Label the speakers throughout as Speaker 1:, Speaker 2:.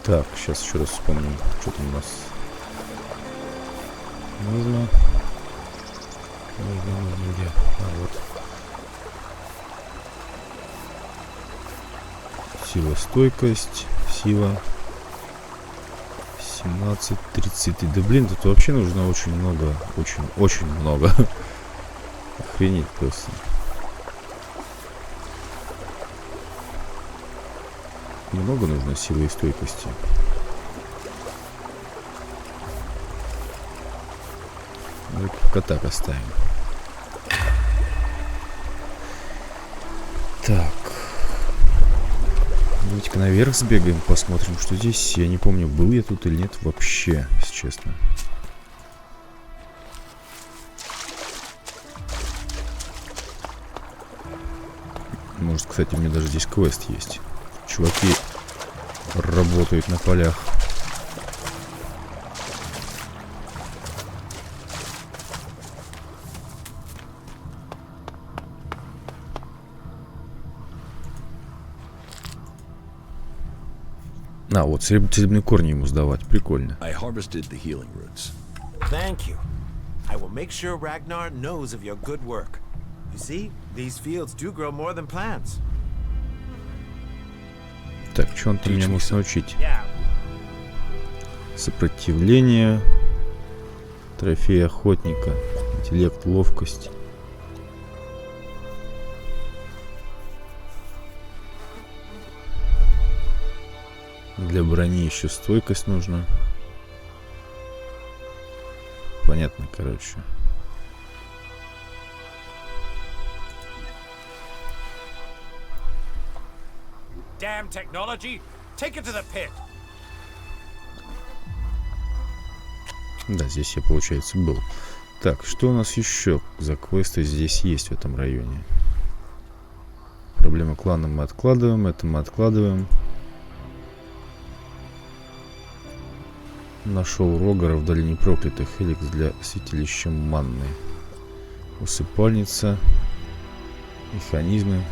Speaker 1: Так, сейчас еще раз вспомним, что там у нас нужно. Нужно где? А, вот. Сила, стойкость, сила 17, 33. Да блин, тут вообще нужно очень много, очень много. Охренеть просто. Много нужно силы и стойкости. Ну, пока так оставим. Так. Давайте-ка наверх сбегаем, посмотрим, что здесь. Я не помню, был я тут или нет вообще, если честно. Может, кстати, у меня даже здесь квест есть. Чуваки работают на полях. А, вот целебные корни ему сдавать. Прикольно. Так, что он там меня может научить? Сопротивление. Трофей охотника. Интеллект, ловкость. Для брони еще стойкость нужна. Понятно, короче. Да, здесь я, получается, был. Так, что у нас еще за квесты здесь есть в этом районе? Проблема клана мы откладываем, это мы откладываем. Нашел Рогора в долине проклятых. Эликс для святилища манны. Усыпальница. Механизмы.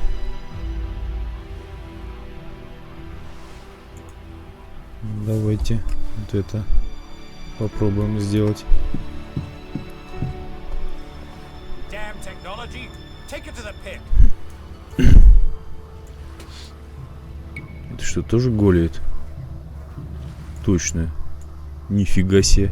Speaker 1: Давайте вот это попробуем сделать. Это что, тоже Голиет? Точно. Нифига себе.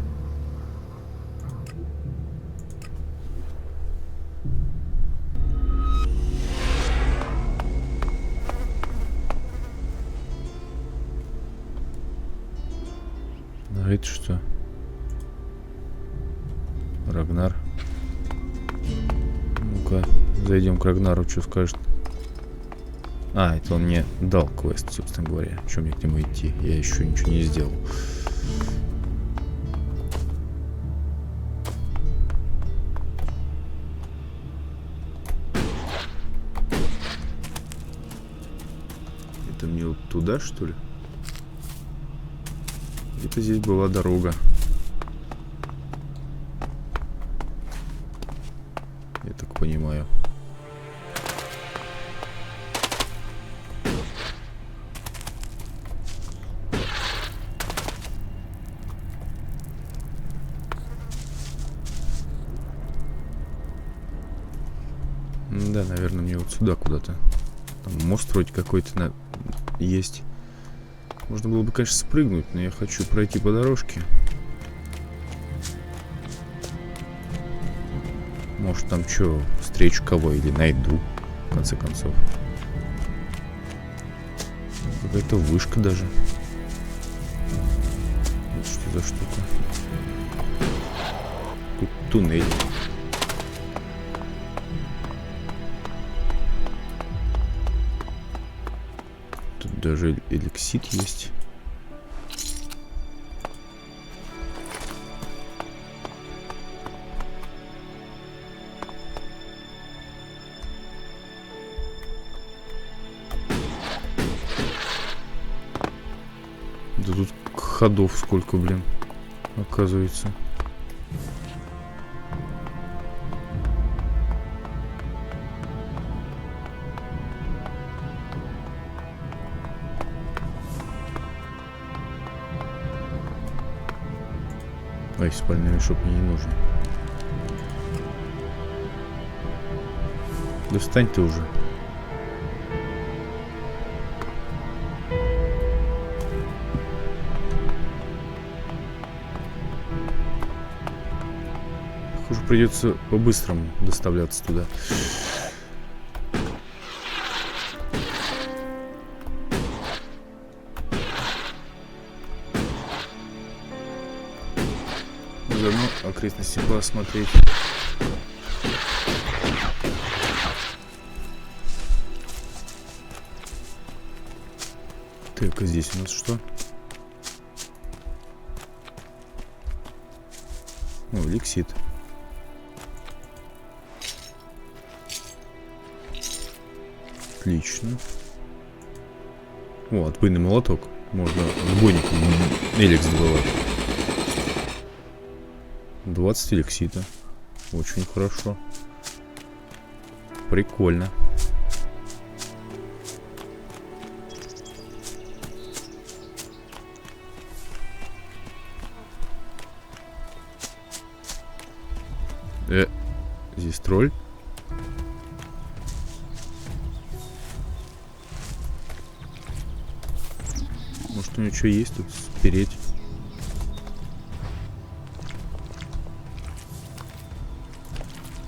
Speaker 1: А это что? Рагнар. Ну-ка, зайдем к Рагнару, что скажет. А, это он мне дал квест, собственно говоря. Чем мне к нему идти? Я еще ничего не сделал. Это мне вот туда, что ли? Где-то здесь была дорога. Я так понимаю. Да, наверное, мне вот сюда куда-то. Там мост вроде какой-то есть. Можно было бы, конечно, спрыгнуть, но я хочу пройти по дорожке. Может, там что, встречу кого или найду, в конце концов. Какая-то вышка даже. Это что за штука? Тут туннель. Тут даже элексит есть. Да тут ходов сколько, блин, оказывается. Ай, спальный мешок мне не нужен. Да встань ты уже. Похоже, придется по-быстрому доставляться туда. Заодно окрестности посмотреть. Так, а здесь у нас что? О, лексит. Отлично. О, отбойный молоток. Можно отбойником элекс добывать. 20 элексита. Очень хорошо. Прикольно. Здесь тролль. Может, у него что есть тут спереть?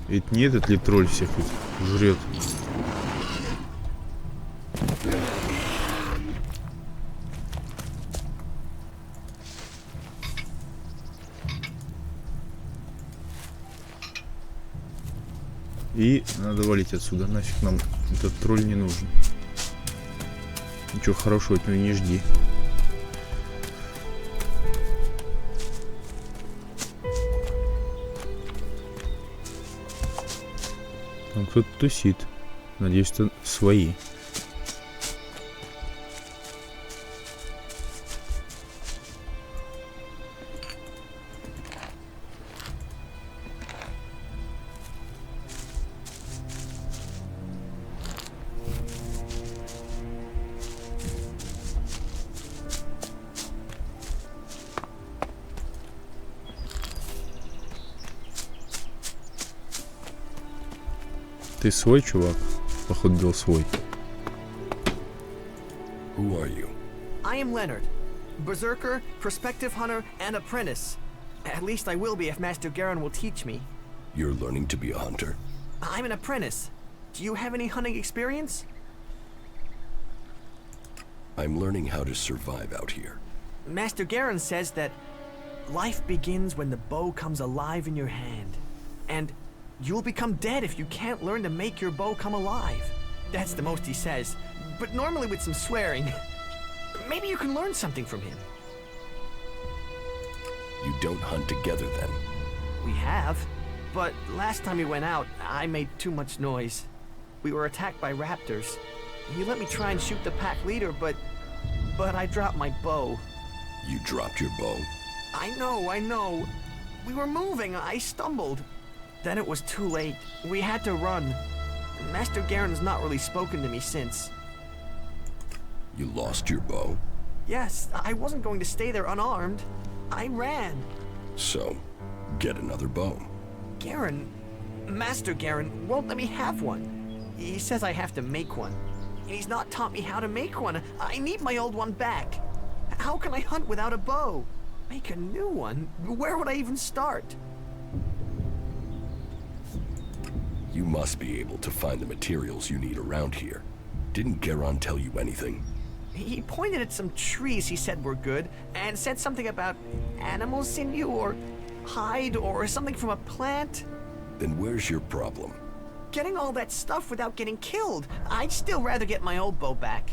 Speaker 1: Ведь не этот ли тролль всех тут жрет? И надо валить отсюда. Нафиг нам этот тролль не нужен. Ничего хорошего от него не жди. Там кто-то тусит. Надеюсь, это свои. Ты свой, чувак? Походу, был свой.
Speaker 2: Who are you?
Speaker 3: I am Leonard, berserker, prospective hunter, and apprentice. At least I will be if Master Garen will teach me.
Speaker 2: You're learning to be a hunter?
Speaker 3: I'm an apprentice. Do you have any hunting experience?
Speaker 2: I'm learning how to survive out here.
Speaker 3: Master Garen says that life begins when the bow comes alive in your hand. And you'll become dead if you can't learn to make your bow come alive. That's the most he says, but normally with some swearing. Maybe you can learn something from him.
Speaker 2: You don't hunt together then?
Speaker 3: We have, but last time we went out, I made too much noise. We were attacked by raptors. He let me try and shoot the pack leader, but I dropped my bow.
Speaker 2: You dropped your bow?
Speaker 3: I know. We were moving, I stumbled. Then it was too late. We had to run. Master Garen's not really spoken to me since.
Speaker 2: You lost your bow?
Speaker 3: Yes, I wasn't going to stay there unarmed. I ran.
Speaker 2: So, get another bow.
Speaker 3: Garen, Master Garen, won't let me have one. He says I have to make one. And he's not taught me how to make one. I need my old one back. How can I hunt without a bow? Make a new one? Where would I even start?
Speaker 2: You must be able to find the materials you need around here. Didn't Garon tell you anything?
Speaker 3: He pointed at some trees he said were good, and said something about animal sinew or hide or something from a plant.
Speaker 2: Then where's your problem?
Speaker 3: Getting all that stuff without getting killed. I'd still rather get my old bow back.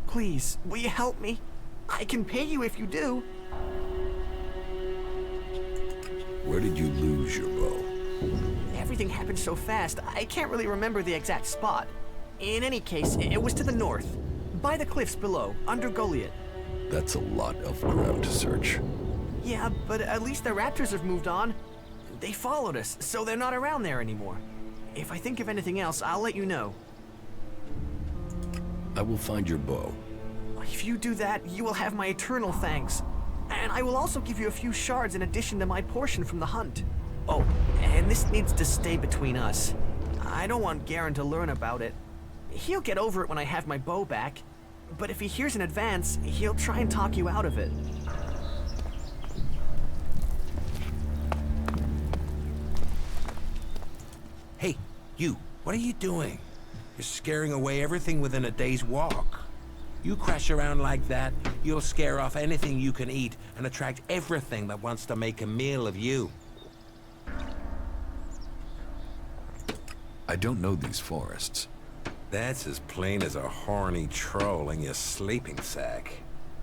Speaker 3: Please, will you help me? I can pay you if you do.
Speaker 2: Where did you lose your bow?
Speaker 3: Everything happened so fast, I can't really remember the exact spot. In any case, it was to the north, by the cliffs below, under Golиет.
Speaker 2: That's a lot of ground to search.
Speaker 3: Yeah, but at least the raptors have moved on. They followed us, so they're not around there anymore. If I think of anything else, I'll let you know.
Speaker 2: I will find your bow.
Speaker 3: If you do that, you will have my eternal thanks. And I will also give you a few shards in addition to my portion from the hunt. Oh, and this needs to stay between us. I don't want Garen to learn about it. He'll get over it when I have my bow back. But if he hears in advance, he'll try and talk you out of it.
Speaker 4: Hey, you, what are you doing? You're scaring away everything within a day's walk. You crash around like that, you'll scare off anything you can eat and attract everything that wants to make a meal of you.
Speaker 2: I don't know these forests.
Speaker 4: That's as plain as a horny troll in your sleeping sack.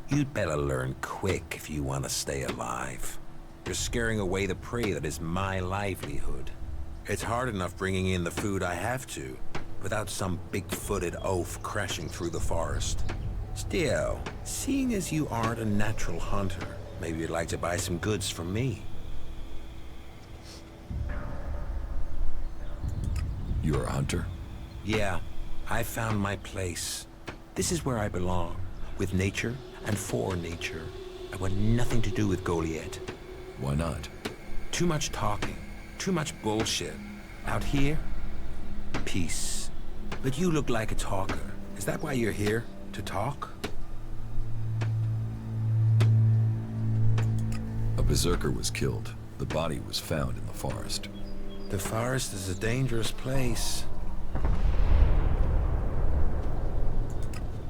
Speaker 4: You'd better learn quick if you want to stay alive. You're scaring away the prey that is my livelihood. It's hard enough bringing in the food I have to, without some big-footed oaf crashing through the forest. Still, seeing as you aren't a natural hunter, maybe you'd like to buy some goods from me.
Speaker 2: You're a hunter?
Speaker 4: Yeah, I found my place. This is where I belong, with nature and for nature. I want nothing to do with Golиет.
Speaker 2: Why not?
Speaker 4: Too much talking, too much bullshit. Out here, peace. But you look like a talker. Is that why you're here? To talk?
Speaker 2: A berserker was killed. The body was found in the forest.
Speaker 4: The forest is a dangerous place.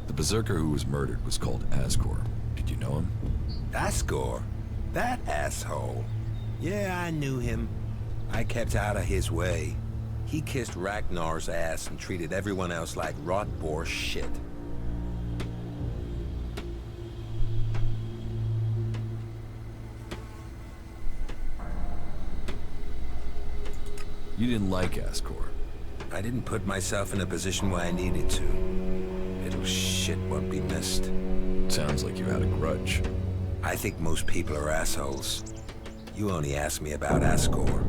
Speaker 2: The berserker who was murdered was called Asgore. Did you know him?
Speaker 4: Asgore? That asshole. Yeah, I knew him. I kept out of his way. He kissed Ragnar's ass and treated everyone else like rot boar shit.
Speaker 2: You didn't like Asgore.
Speaker 4: I didn't put myself in a position where I needed to. Little shit won't be missed.
Speaker 2: Sounds like you had a grudge.
Speaker 4: I think most people are assholes. You only asked me about Asgore.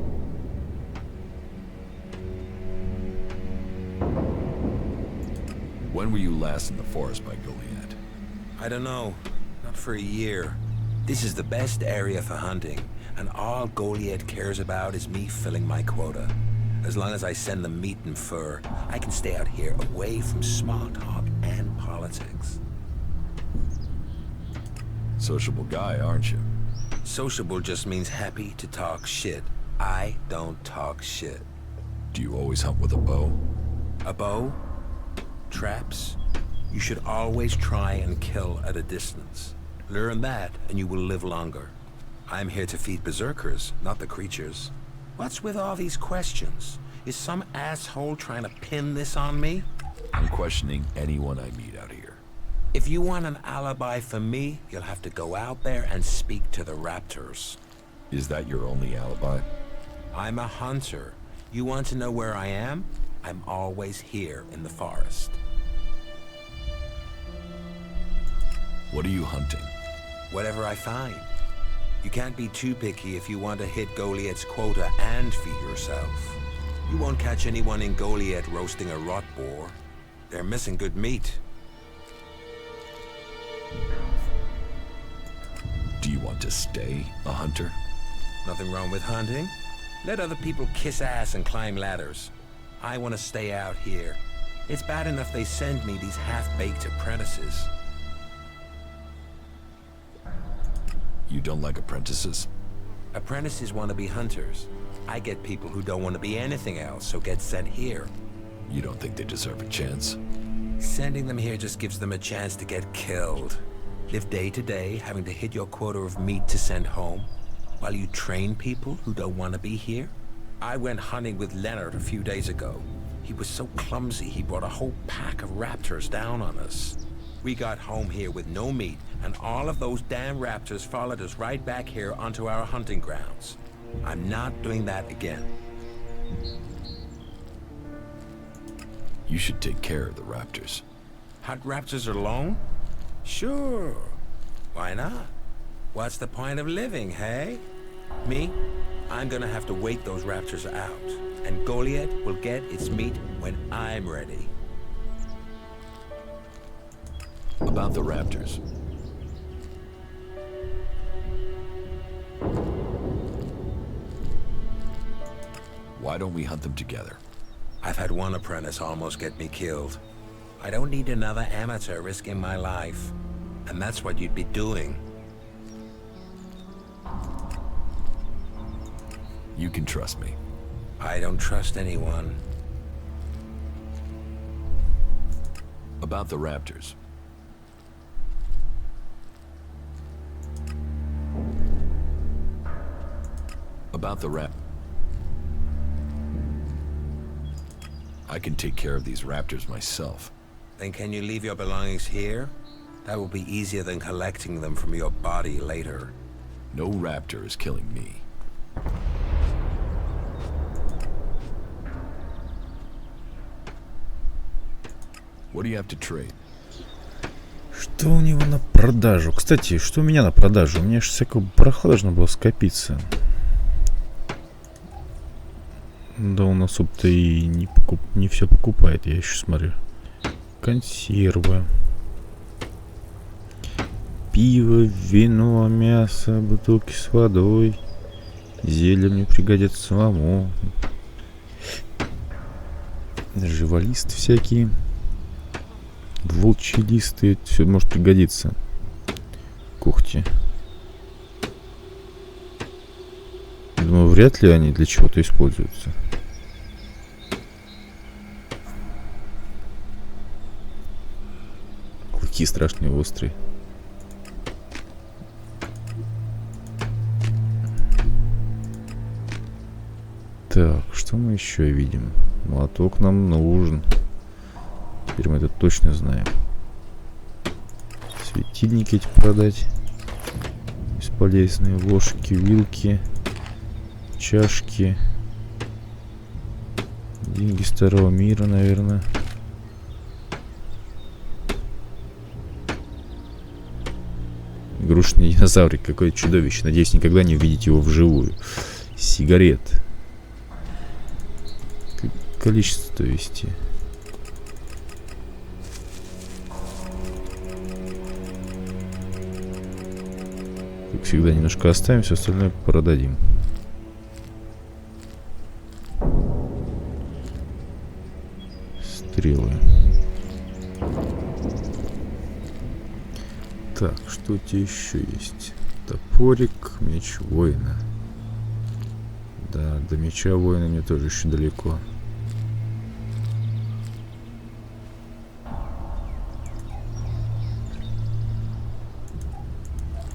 Speaker 2: When were you last in the forest by Golиет?
Speaker 4: I don't know. Not for a year. This is the best area for hunting, and all Golиет cares about is me filling my quota. As long as I send them meat and fur, I can stay out here away from small talk and politics.
Speaker 2: Sociable guy, aren't you?
Speaker 4: Sociable just means happy to talk shit. I don't talk shit.
Speaker 2: Do you always hunt with a bow?
Speaker 4: A bow? Traps? You should always try and kill at a distance. Learn that, and you will live longer. I'm here to feed berserkers, not the creatures. What's with all these questions? Is some asshole trying to pin this on me?
Speaker 2: I'm questioning anyone I meet out here.
Speaker 4: If you want an alibi for me, you'll have to go out there and speak to the raptors.
Speaker 2: Is that your only alibi?
Speaker 4: I'm a hunter. You want to know where I am? I'm always here in the forest.
Speaker 2: What are you hunting?
Speaker 4: Whatever I find. You can't be too picky if you want to hit Golиet's quota and feed yourself. You won't catch anyone in Golиет roasting a rot boar. They're missing good meat.
Speaker 2: Do you want to stay a hunter?
Speaker 4: Nothing wrong with hunting. Let other people kiss ass and climb ladders. I want to stay out here. It's bad enough they send me these half-baked apprentices.
Speaker 2: You don't like apprentices?
Speaker 4: Apprentices want to be hunters. I get people who don't want to be anything else, so get sent here.
Speaker 2: You don't think they deserve a chance?
Speaker 4: Sending them here just gives them a chance to get killed. Live day to day, having to hit your quota of meat to send home, while you train people who don't want to be here? I went hunting with Leonard a few days ago. He was so clumsy he brought a whole pack of raptors down on us. We got home here with no meat, and all of those damn raptors followed us right back here onto our hunting grounds. I'm not doing that again.
Speaker 2: You should take care of the raptors.
Speaker 4: Hunt raptors alone? Sure. Why not? What's the point of living, hey? Me? I'm gonna have to wait those raptors out, and Golиет will get its meat when I'm ready.
Speaker 2: About the raptors. Why don't we hunt them together?
Speaker 4: I've had one apprentice almost get me killed. I don't need another amateur risking my life. And that's what you'd be doing.
Speaker 2: You can trust me.
Speaker 4: I don't trust anyone.
Speaker 2: About the raptors. About the I can take care of these raptors myself.
Speaker 4: Then can you leave your belongings here? That will be easier than collecting them from your body later.
Speaker 2: No raptor is killing me. What do you have to trade?
Speaker 1: Что у него на продажу? Кстати, что у меня на продажу? У меня же всякого барахла должно было скопиться. Да он особо-то и не все покупает, я еще смотрю. Консервы. Пиво, вино, мясо, бутылки с водой. Зелье мне пригодится самому. Живолисты всякие. Волчьи листы. Все может пригодиться. Когти. Думаю, вряд ли они для чего-то используются. Клыки страшные, острые. Так, что мы еще видим? Молоток нам нужен. Теперь мы это точно знаем. Светильники эти продать. Бесполезные ложки, вилки. Чашки. Деньги старого мира, наверное. Игрушечный динозаврик, какое чудовище. Надеюсь, никогда не увидеть его вживую. Сигарет. Количество вести. Как всегда, немножко оставим, все остальное продадим. Стрелы. Так, что у тебя еще есть? Топорик, меч воина. Да, до меча воина мне тоже еще далеко.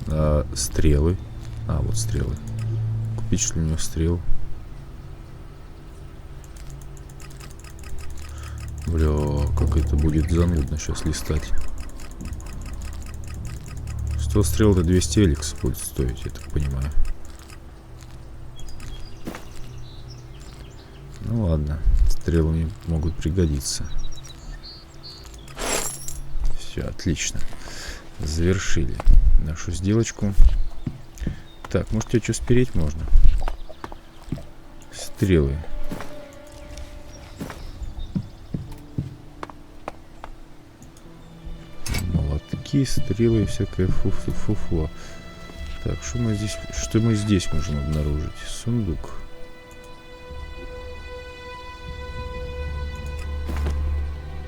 Speaker 1: А стрелы. А, вот стрелы. Купить, что ли, у него стрел? Бля, как это будет занудно сейчас листать. 100 стрел до 200 эликс будет стоить, я так понимаю. Ну ладно, стрелы мне могут пригодиться. Все, отлично. Завершили нашу сделочку. Так, может, тебе что спереть можно? Стрелы. Молотки, стрелы и всякое фуфло. Так, что мы здесь можем обнаружить? Сундук.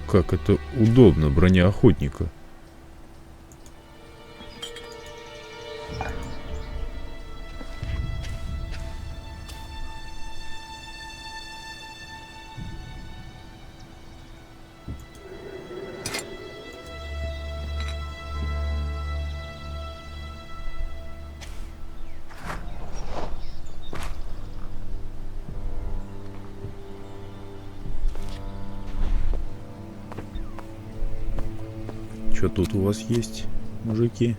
Speaker 1: Как это удобно, броня охотника. Что тут у вас есть, мужики?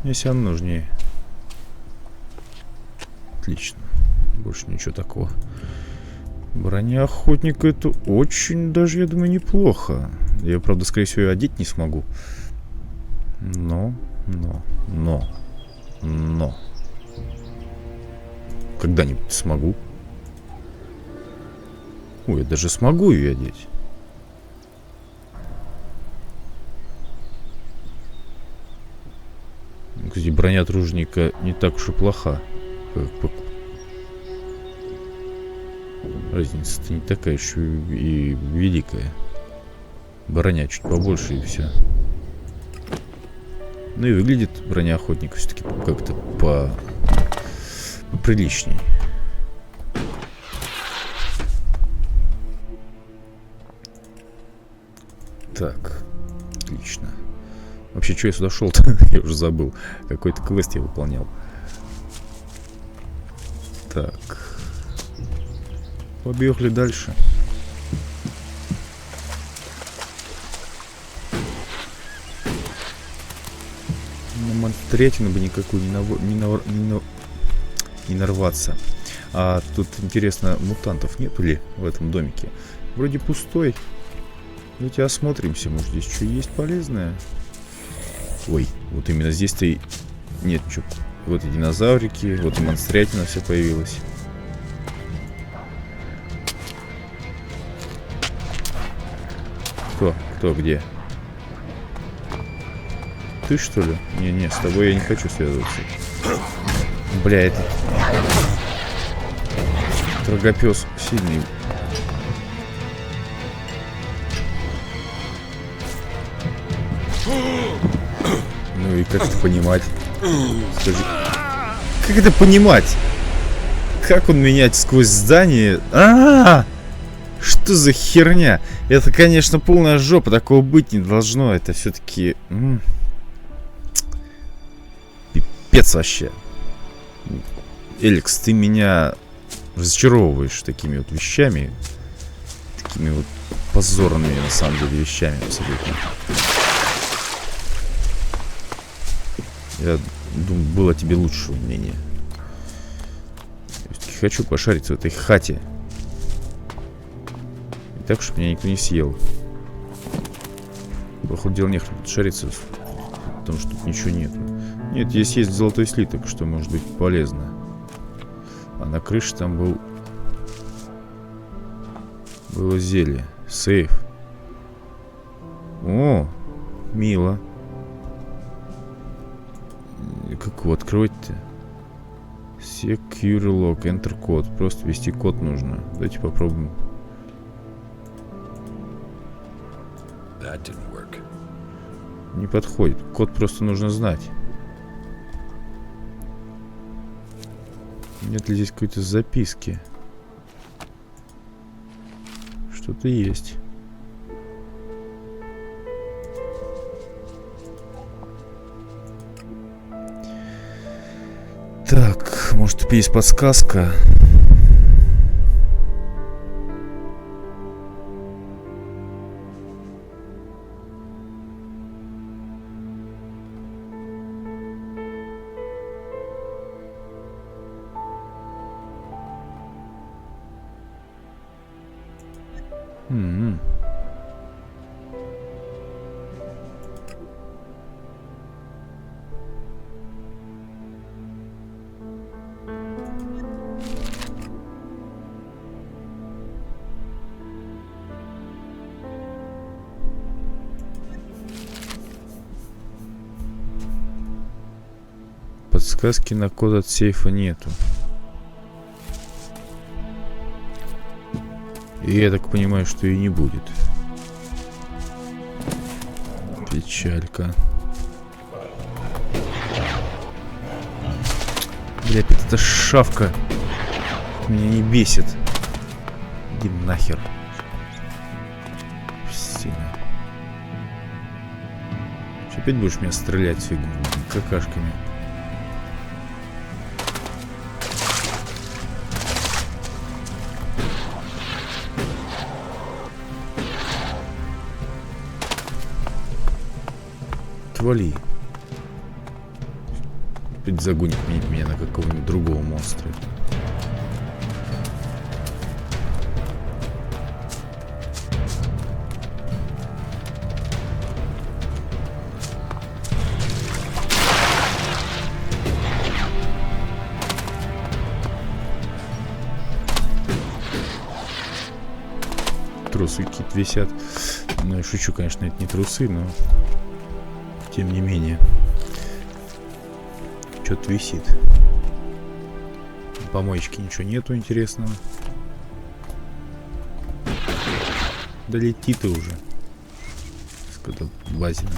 Speaker 1: Если он нужнее. Отлично. Больше ничего такого. Броня охотника — это очень даже, я думаю, неплохо. Я, правда, скорее всего, ее одеть не смогу. Но. Когда-нибудь смогу. Ой, я даже смогу ее одеть. Кстати, броня труженика не так уж и плоха. Разница-то не такая еще и великая. Броня чуть побольше и все. Ну и выглядит броня охотника все-таки как-то поприличней. Так, отлично. Вообще, что я сюда шел-то? Я уже забыл. Какой-то квест я выполнял. Так. Побегли дальше. На монстрятину бы никакую не нарваться. А тут, интересно, мутантов нету ли в этом домике? Вроде пустой. Давайте осмотримся, может здесь что есть полезное. Ой, вот именно здесь-то и нет ничего. Вот и динозаврики, вот и монстрятина вся появилась. Кто, где? Ты что ли? Не, с тобой я не хочу связываться. Бля, это... Трогопёс сильный. Ну и как это понимать? Скажи. Как это понимать? Как он менять сквозь здание? Что за херня? Это, конечно, полная жопа. Такого быть не должно. Это все-таки... Пипец вообще. Элекс, ты меня разочаровываешь такими вот вещами. Такими вот позорными, на самом деле, вещами абсолютно. Я думаю, было тебе лучшего мнения. Хочу пошариться в этой хате. И так, чтобы меня никто не съел. Походу, дела нехрен тут шариться, потому что тут ничего нету. Нет, здесь есть золотой слиток, что может быть полезно. А на крыше там было зелье. Сейф. О, мило. Как его открывать-то? Secure lock, enter код. Просто ввести код нужно. Давайте попробуем. Не подходит. Код просто нужно знать. Нет ли здесь какой-то записки? Что-то есть. Так, может, тут есть подсказка. Подсказки на код от сейфа нету. И я так понимаю, что и не будет. Печалька. Бля, опять эта шавка меня не бесит. Иди нахер. Сильно. Что, опять будешь меня стрелять своими какашками? Вали. Опять загонит меня на какого-нибудь другого монстра. Трусы какие-то висят. Ну, я шучу, конечно, это не трусы, но... Тем не менее. что-то висит. На помоечке ничего нету интересного. Да лети ты уже. Сколько базина.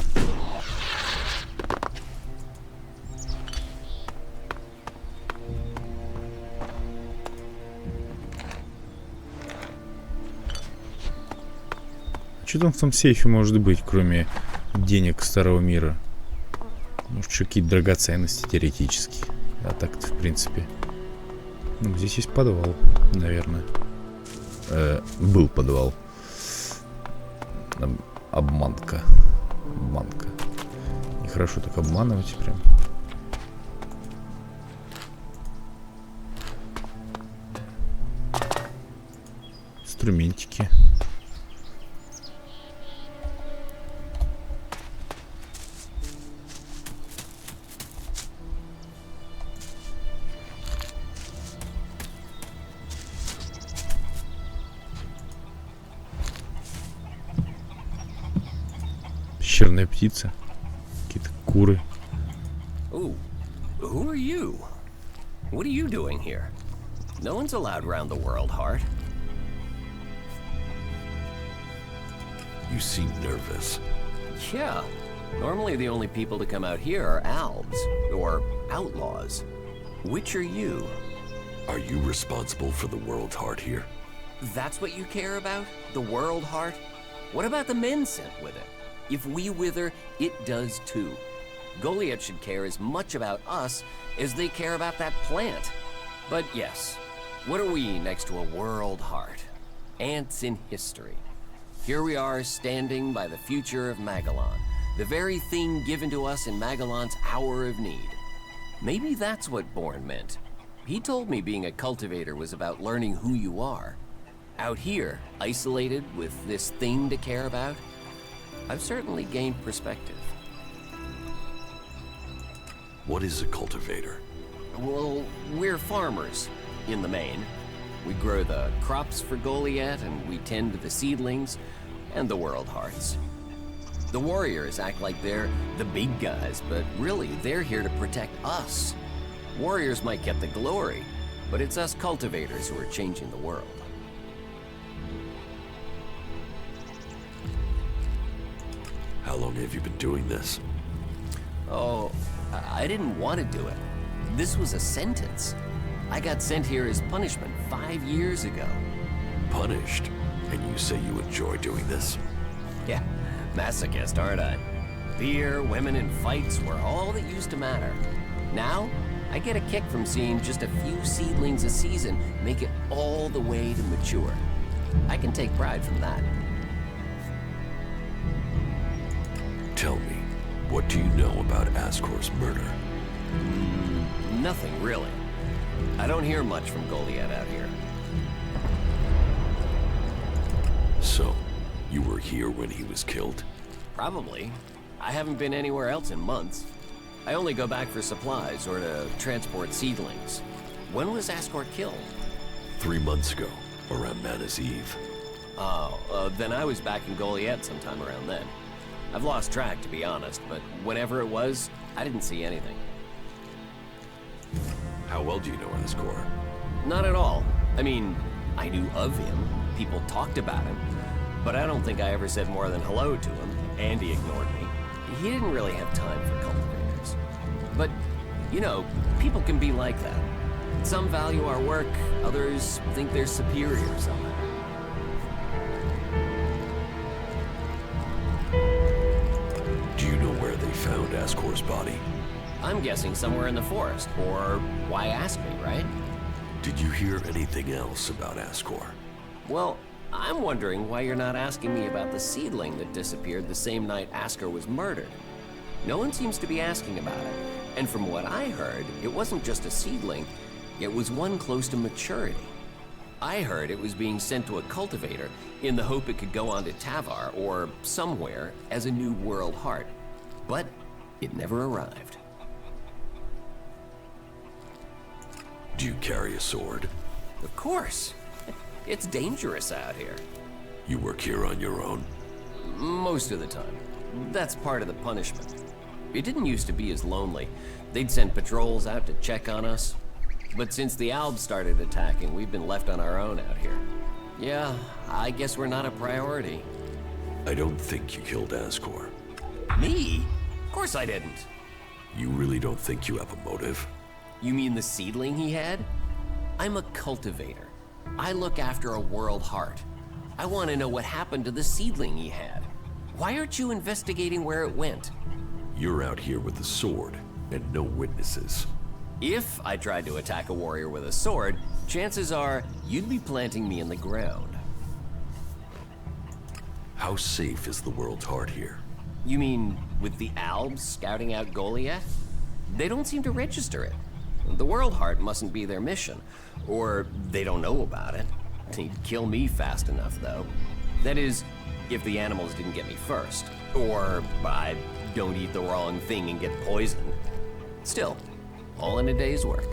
Speaker 1: Что там в том сейфе может быть, кроме денег старого мира? Может, какие-то драгоценности теоретически. А так-то, в принципе. Ну, здесь есть подвал, наверное. Был подвал. Там обманка. Обманка. Нехорошо так обманывать прям. Инструментики. Пещерная птица. Какие-то куры.
Speaker 5: Ooh, who are you? What are you doing here? No one's allowed round the world, Heart.
Speaker 2: You seem nervous.
Speaker 5: Yeah. Normally the only people to come out here are Albs, or outlaws. Which are you?
Speaker 2: Are you responsible for the world's heart here?
Speaker 5: That's what you care about? The world, Heart? What about the men sent with it? If we wither, it does too. Golиет should care as much about us as they care about that plant. But yes, what are we next to a world heart? Ants in history. Here we are standing by the future of Magellan, the very thing given to us in Magellan's hour of need. Maybe that's what Bourne meant. He told me being a cultivator was about learning who you are. Out here, isolated with this thing to care about, I've certainly gained perspective.
Speaker 2: What is a cultivator?
Speaker 5: Well, we're farmers, in the main. We grow the crops for Golиет, and we tend to the seedlings and the world hearts. The warriors act like they're the big guys, but really they're here to protect us. Warriors might get the glory, but it's us cultivators who are changing the world.
Speaker 2: How long have you been doing this?
Speaker 5: Oh, I didn't want to do it. This was a sentence. I got sent here as punishment 5 years ago.
Speaker 2: Punished? And you say you enjoy doing this?
Speaker 5: Yeah, masochist, aren't I? Beer, women, and fights were all that used to matter. Now, I get a kick from seeing just a few seedlings a season make it all the way to mature. I can take pride from that.
Speaker 2: Tell me, what do you know about Ascor's murder?
Speaker 5: Nothing, really. I don't hear much from Golиет out here.
Speaker 2: So, you were here when he was killed?
Speaker 5: Probably. I haven't been anywhere else in months. I only go back for supplies or to transport seedlings. When was Ascor killed?
Speaker 2: 3 months ago, around Mana's Eve.
Speaker 5: Oh, then I was back in Golиет sometime around then. I've lost track, to be honest, but whenever it was, I didn't see anything.
Speaker 2: How well do you know Ascor?
Speaker 5: Not at all. I mean, I knew of him. People talked about him. But I don't think I ever said more than hello to him, and he ignored me. He didn't really have time for cultivators. But, you know, people can be like that. Some value our work, others think they're superior somehow.
Speaker 2: Do you know where they found Ascor's body?
Speaker 5: I'm guessing somewhere in the forest, or why ask me, right?
Speaker 2: Did you hear anything else about Ascor?
Speaker 5: Well, I'm wondering why you're not asking me about the seedling that disappeared the same night Ascor was murdered. No one seems to be asking about it, and from what I heard, it wasn't just a seedling, it was one close to maturity. I heard it was being sent to a cultivator in the hope it could go on to Tavar or somewhere as a new world heart. But it never arrived.
Speaker 2: Do you carry a sword?
Speaker 5: Of course. It's dangerous out here.
Speaker 2: You work here on your own?
Speaker 5: Most of the time. That's part of the punishment. It didn't used to be as lonely. They'd send patrols out to check on us. But since the Albs started attacking, we've been left on our own out here. Yeah, I guess we're not a priority.
Speaker 2: I don't think you killed Ascor.
Speaker 5: Me? Of course I didn't.
Speaker 2: You really don't think you have a motive?
Speaker 5: You mean the seedling he had? I'm a cultivator. I look after a world heart. I want to know what happened to the seedling he had. Why aren't you investigating where it went?
Speaker 2: You're out here with a sword, and no witnesses.
Speaker 5: If I tried to attack a warrior with a sword, chances are you'd be planting me in the ground.
Speaker 2: How safe is the world's heart here?
Speaker 5: You mean with the Albs scouting out Golliet? They don't seem to register it. The World Heart mustn't be their mission, or they don't know about it. They'd kill me fast enough, though. That is, if the animals didn't get me first, or I don't eat the wrong thing and get poisoned. Still, all in a day's work.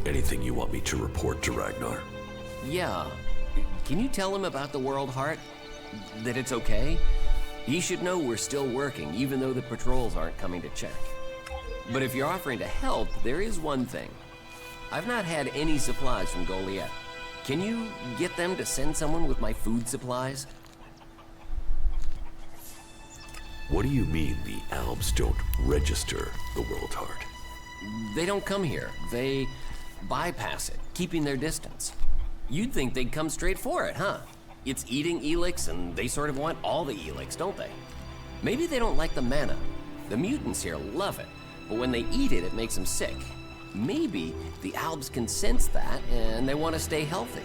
Speaker 2: Anything you want me to report to Ragnar?
Speaker 5: Yeah. Can you tell him about the World Heart? That it's okay? He should know we're still working, even though the patrols aren't coming to check. But if you're offering to help, there is one thing. I've not had any supplies from Golliet. Can you get them to send someone with my food supplies?
Speaker 2: What do you mean the Albs don't register the World Heart?
Speaker 5: They don't come here. They bypass it, keeping their distance. You'd think they'd come straight for it, huh? It's eating ELEX, and they sort of want all the ELEX, don't they? Maybe they don't like the mana. The mutants here love it, but when they eat it, it makes them sick. Maybe the Albs can sense that, and they want to stay healthy.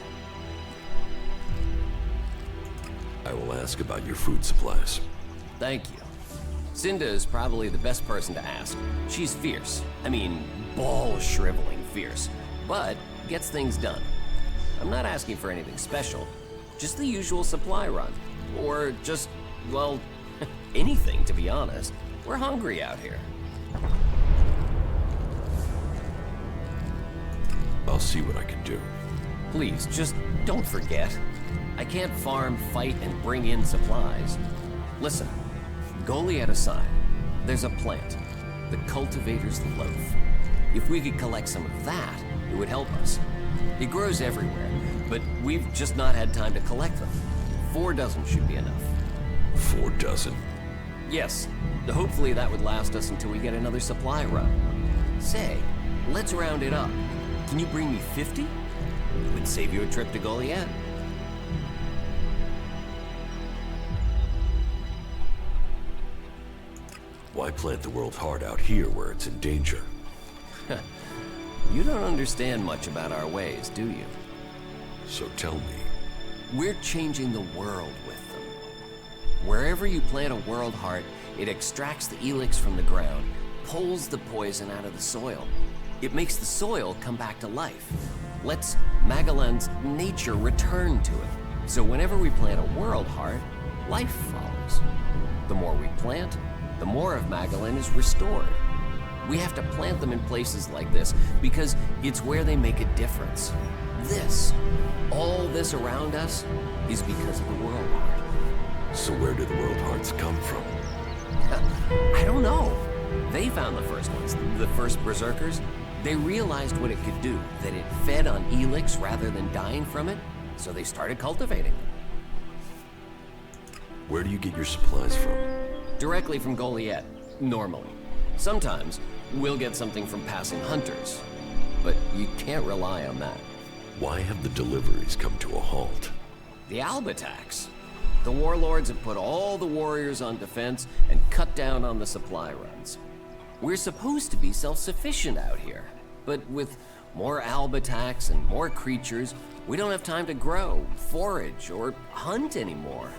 Speaker 2: I will ask about your food supplies.
Speaker 5: Thank you. Cinda is probably the best person to ask. She's fierce. I mean, ball-shriveling fierce, but gets things done. I'm not asking for anything special, just the usual supply run. Or just, well, anything, to be honest. We're hungry out here.
Speaker 2: I'll see what I can do.
Speaker 5: Please, just don't forget. I can't farm, fight, and bring in supplies. Listen, Golliet aside, there's a plant, the Cultivator's Loaf. If we could collect some of that, it would help us. It grows everywhere, but we've just not had time to collect them. 4 dozen should be enough.
Speaker 2: 4 dozen?
Speaker 5: Yes, hopefully that would last us until we get another supply run. Say, let's round it up. Can you bring me 50? It would save you a trip to Golliet.
Speaker 2: Why plant the World Heart out here where it's in danger?
Speaker 5: You don't understand much about our ways, do you?
Speaker 2: So tell me.
Speaker 5: We're changing the world with them. Wherever you plant a World Heart, it extracts the ELEX from the ground, pulls the poison out of the soil. It makes the soil come back to life. Lets Magellan's nature return to it. So whenever we plant a World Heart, life follows. The more we plant, the more of Magellan is restored. We have to plant them in places like this because it's where they make a difference. All this around us, is because of the World Heart.
Speaker 2: So where do the World Hearts come from?
Speaker 5: I don't know. They found the first ones, the first Berserkers. They realized what it could do, that it fed on ELEX rather than dying from it, so they started cultivating them.
Speaker 2: Where do you get your supplies from?
Speaker 5: Directly from Golliet, normally. Sometimes, we'll get something from passing hunters, but you can't rely on that.
Speaker 2: Why have the deliveries come to a halt?
Speaker 5: The Alb attacks. The warlords have put all the warriors on defense and cut down on the supply runs. We're supposed to be self-sufficient out here, but with more Alb attacks and more creatures, we don't have time to grow, forage, or hunt anymore.